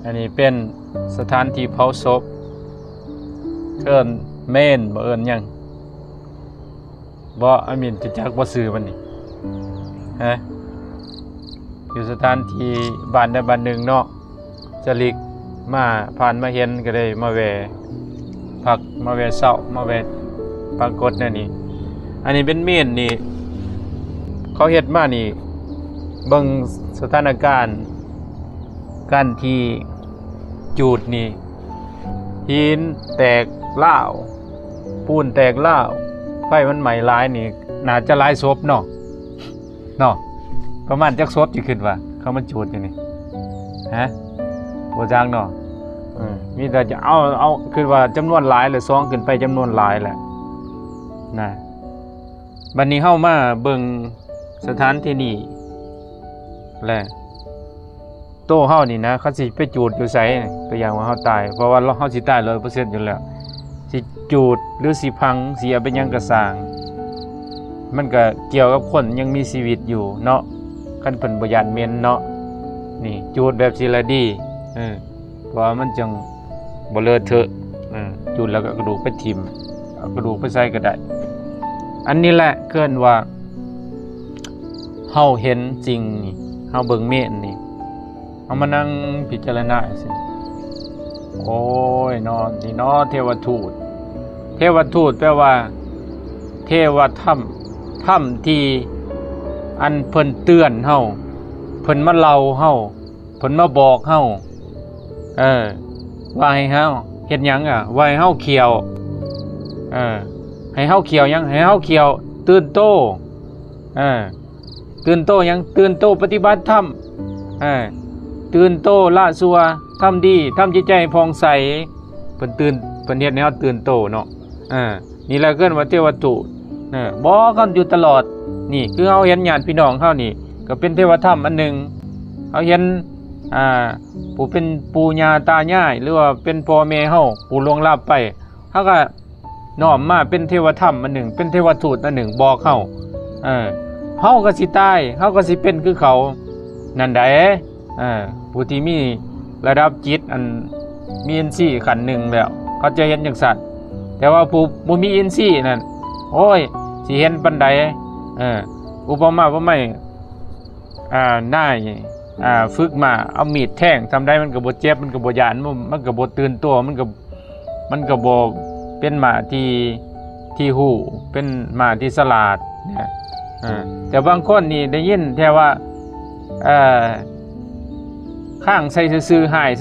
อันนี้เป็นสถานที่เผาศพเอิ้นเมนบ่เอิ้นหยังบ่อามินจะจักบ่ซื้อมันนี่ฮะอยู่สถานที่บ้านใดบ้านหนึ่งเนาะจะลิกมาผ่านมาเห็นก็ได้มาแวะพักมาแวะเช้ามาแวะปรากฏนั่นนี่อันนี้เป็นเมนนี่เขาเฮ็ดมานี่เบิ่งสถานการณ์การที่จูดนี่หินแตกร้าวปูนแตกร้าวไฟมันไหม้หลายนี่น่าจะหลายศพเนาะประมาณจักศพสิขึ้นว่าเขามาจูดอยู่นี่ฮะบ่จักเนาะมีแต่จะเอาคือว่าจำนวนหลายหรือ2ขึ้นไปจำนวนหลายแหละนะบัดนี้เฮามาเบิ่งสถานที่นี่แหละโตเฮานี่นะเขาสิไปจูดอยู่ไสตัวอย่างว่าเฮาตายเพราะว่าเฮาสิตาย 100% อยู่แล้วสิจูดหรือสิพังสิเอาเป็นหยังก็สร้างมันก็เกี่ยวกับคนยังมีชีวิตอยู่เนาะคันเพิ่นบ่ย้านเมนเนาะนี่จูดแบบสิละดีเพราะมันจังบ่เลอะเทอะจูดแล้วก็กระดูกไปทิ่มเอากระดูกไปใส่ก็ได้อันนี้แหละเกินว่าเฮาเห็นจริงนี่เฮาเบิ่งเมนนี่เอามานั่งพิจารณาสิโอ้ยนอนนี่เนาะเทวทูตแปลว่าเทวถ้ำที่อันเพิ่นเตือนเฮาเพิ่นมาเล่าเฮาเพิ่นมาบอกเฮาว่าให้เฮาเฮ็ดหยังว่าให้เฮาเขียวให้เฮาเขียวหยังให้เฮาเขียวตื่นโตตื่นโตหยังตื่นโตปฏิบัติธรรมตื่นโตละสัวทำดีทำจิตใจผ่องใสเพิ่นเฮ็ดให้เฮาตื่นโตเนาะนี่แหละเกินว่าเทวทูตบอกกันอยู่ตลอดนี่คือเฮาเห็นญาติพี่น้องเฮานี่ก็เป็นเทวธรรมอันหนึงเฮาเห็นผู้เป็นปู่ย่าตายายหรือว่าเป็นพ่อแม่เฮาผู้ล่วงลับไปเฮาก็น้อมมาเป็นเทวธรรมอันหนึ่งเป็นเทวทูตอันหนึ่งบอกเฮาเฮาก็สิตายเฮาก็สิเป็นคือเขานั่นใดผู้ที่มีระดับจิตอันมีอินทรีย์ขั้นหนึ่งแล้วเขาจะเห็นจังซั่นแต่ว่าผู้บ่มีอินทรีย์นั่นโอ้ยสิเห็นปานใดอุปมาบ่ไม่นายฝึกมาเอามีดแทงทำได้มันก็บ่เจ็บมันก็บ่ย้านมันก็บ่ตื่นตัวมันก็บ่เป็นหมาที่หู้เป็นหมาที่ฉลาดเนี่ยแต่บางคนนี่ได้ยินแค่ว่าข้างใส่ซื่อๆหาย